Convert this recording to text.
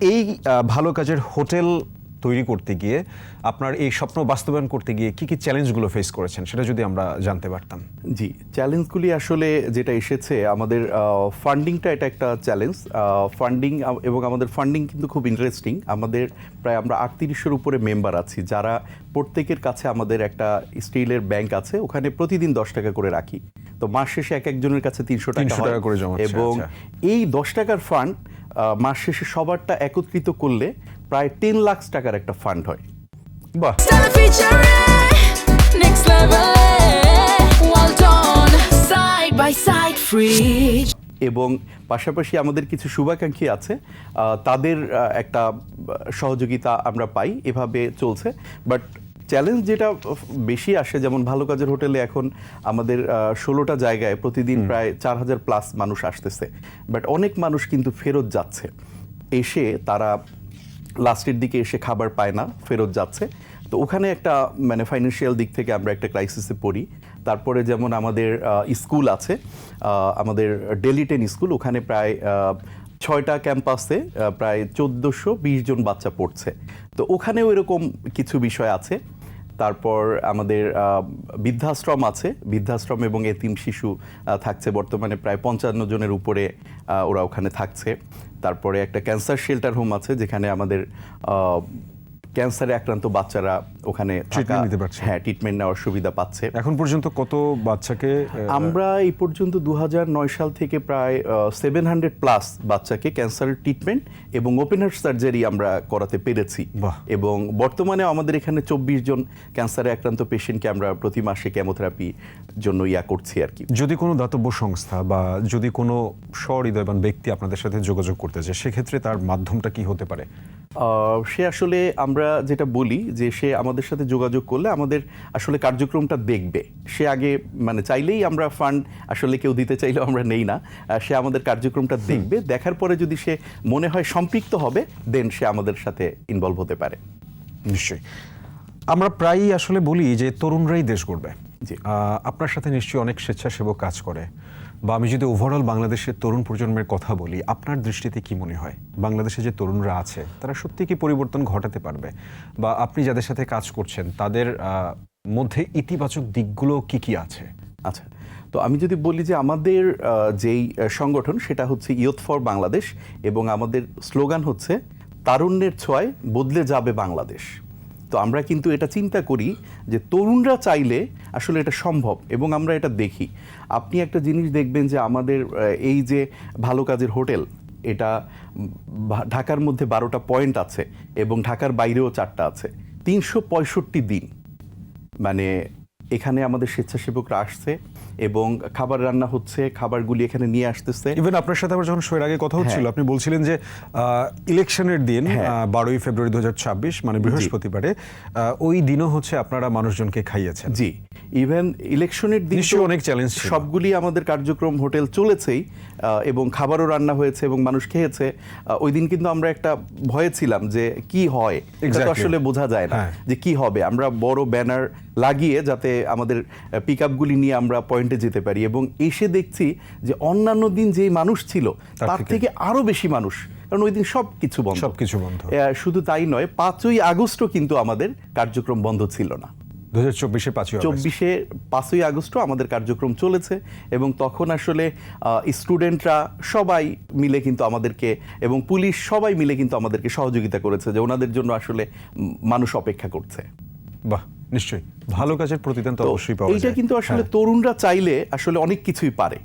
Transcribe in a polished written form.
এই ভালো কাজের হোটেল তৈরি করতে গিয়ে আপনার এই স্বপ্ন বাস্তবায়ন করতে গিয়ে কি কি চ্যালেঞ্জগুলো ফেস করেছেন সেটা যদি আমরা জানতে পারতাম। জি, চ্যালেঞ্জগুলি আসলে যেটা এসেছে আমাদের ফান্ডিংটা, এটা একটা চ্যালেঞ্জ। ফান্ডিং এবং আমাদের ফান্ডিং কিন্তু খুব ইন্টারেস্টিং। আমাদের প্রায় আমরা 3800-এর উপরে মেম্বার আছি, যারা প্রত্যেকের কাছে আমাদের একটা স্টিলের ব্যাংক আছে, ওখানে প্রতিদিন 10 টাকা করে রাখি। তো মাস শেষে এক একজনের কাছে 300 টাকা করে জমা হচ্ছে। এবং এই 10 টাকার ফান্ড মাস শেষে সবারটা একত্রিত করলে প্রায় 10 লাখ টাকার একটা ফান্ড হয়। বাহ, এবং পাশাপাশি আমাদের কিছু শুভাকাঙ্ক্ষী আছে, তাদের একটা সহযোগিতা আমরা পাই, এভাবে চলছে। বাট চ্যালেঞ্জ যেটা বেশি আসে, যেমন ভালো কাজের হোটেলে এখন আমাদের 16টা জায়গায় প্রতিদিন প্রায় 4000+ মানুষ আসতেছে, বাট অনেক মানুষ কিন্তু ফেরত যাচ্ছে। এসে তারা লাস্টের দিকে এসে খাবার পায় না, ফেরত যাচ্ছে। তো ওখানে একটা মানে ফাইন্যান্সিয়াল দিক থেকে আমরা একটা ক্রাইসিসে পড়ি। তারপরে যেমন আমাদের স্কুল আছে, আমাদের ডেলি 10 স্কুল, ওখানে প্রায় 6টা ক্যাম্পাসে প্রায় 1420 জন বাচ্চা পড়ছে। তো ওখানেও এরকম কিছু বিষয় আছে। তারপর আমাদের বৃদ্ধাশ্রম আছে, বৃদ্ধাশ্রম এবং এতিম শিশু থাকছে বর্তমানে প্রায় 55 জনের উপরে ওরা ওখানে থাকছে। তারপরে একটা ক্যান্সার শেল্টার হোম আছে, যেখানে আমাদের ক্যান্সারে আক্রান্ত বাচ্চারা ওখানে ট্রিটমেন্ট নিতে পারছে। হ্যাঁ, ট্রিটমেন্ট নেওয়ার সুবিধা পাচ্ছে। এখন পর্যন্ত কত বাচ্চাকে আমরা এই পর্যন্ত 2009 সাল থেকে প্রায় 700+ বাচ্চাকে ক্যান্সারের ট্রিটমেন্ট এবং ওপেন হার্ট সার্জারি আমরা করাতে পেরেছি। এবং বর্তমানে আমাদের এখানে 24 জন ক্যান্সারে আক্রান্ত পেশেন্টকে আমরা প্রতি মাসে কেমোথেরাপি জন্য করছি আর কি। যদি কোনো দাতব্য সংস্থা বা যদি কোনো সহৃদয়বান ব্যক্তি আপনাদের সাথে যোগাযোগ করতে চায়, সেক্ষেত্রে তার মাধ্যমটা কি হতে পারে? সে আসলে, আমরা যেটা বলি যে সে আমাদের সাথে যোগাযোগ করলে আমাদের আসলে কার্যক্রমটা দেখবে। সে আগে মানে চাইলেই আমরা ফান্ড আসলে কেউ দিতে চাইলেও আমরা নেই না, সে আমাদের কার্যক্রমটা দেখবে, দেখার পরে যদি সে মনে হয় সম্পৃক্ত হবে, দেন সে আমাদের সাথে ইনভলভ হতে পারে। নিশ্চয়ই। আমরা প্রায়ই আসলে বলি যে তরুণরাই দেশ গড়বে। জি, আপনার সাথে নিশ্চয়ই অনেক স্বেচ্ছাসেবক কাজ করে, বা আমি যদি ওভারঅল বাংলাদেশের তরুণ প্রজন্মের কথা বলি, আপনার দৃষ্টিতে কি মনে হয় বাংলাদেশে যে তরুণরা আছে তারা সত্যি কি পরিবর্তন ঘটাতে পারবে, বা আপনি যাদের সাথে কাজ করছেন তাদের মধ্যে ইতিবাচক দিকগুলো কি কি আছে? আচ্ছা, তো আমি যদি বলি যে আমাদের যেই সংগঠন, সেটা হচ্ছে ইয়ুথ ফর বাংলাদেশ, এবং আমাদের স্লোগান হচ্ছে তারুণ্যের ছোঁয়ায় বদলে যাবে বাংলাদেশ। তো আমরা কিন্তু এটা চিন্তা করি যে তরুণরা চাইলে আসলে এটা সম্ভব, এবং আমরা এটা দেখি। আপনি একটা জিনিস দেখবেন যে আমাদের এই যে ভালো কাজের হোটেল, এটা ঢাকার মধ্যে 12টা পয়েন্ট আছে এবং ঢাকার বাইরেও 4টা আছে। 365 দিন মানে এখানে আমাদের স্বেচ্ছাসেবকরা আসছে এবং খাবার রান্না হচ্ছে, খাবারগুলি এখানে নিয়ে আসতেছে। ইভেন আপনার সাথে আবার যখন শোয়ের আগে কথা হচ্ছিল, আপনি বলছিলেন যে ইলেকশনের দিন 12ই ফেব্রুয়ারি 2026 মানে বৃহস্পতিবারে, ওই দিনও হচ্ছে আপনারা মানুষজনকে খাইয়েছেন। জি, ইভেন ইলেকশনের দিন অনেক চ্যালেঞ্জ, সবগুলি আমাদের কার্যক্রম হোটেল চলেছেই, এবং খাবারও রান্না হয়েছে এবং মানুষ খেয়েছে। ওই দিন কিন্তু আমরা একটা ভয়ে ছিলাম যে কি হয়, এটা তো আসলে বোঝা যায় না যে কি হবে। আমরা বড় ব্যানার লাগিয়ে যাতে আমাদের পিকআপগুলি নিয়ে আমরা পয়েন্টে যেতে পারি, এবং এসে দেখছি যে অন্যান্য দিন যেই মানুষ ছিল তার থেকে আরো বেশি মানুষ, কারণ ওই দিন সবকিছু বন্ধ। শুধু তাই নয়, 5ই আগস্টও কিন্তু আমাদের কার্যক্রম বন্ধ ছিল না। 2024-এ 5ই আগস্টও আমাদের কার্যক্রম চলেছে, এবং তখন আসলে স্টুডেন্টরা সবাই মিলে কিন্তু আমাদেরকে, এবং পুলিশ সবাই মিলে কিন্তু আমাদেরকে সহযোগিতা করেছে, যে ওনাদের জন্য আসলে মানুষ অপেক্ষা করছে। বাহ, নিশ্চয়ই ভালো কাজের প্রতিদান তো অবশ্যই পাওয়া যায়। এইটা কিন্তু আসলে তরুণরা চাইলে আসলে অনেক কিছুই পারে।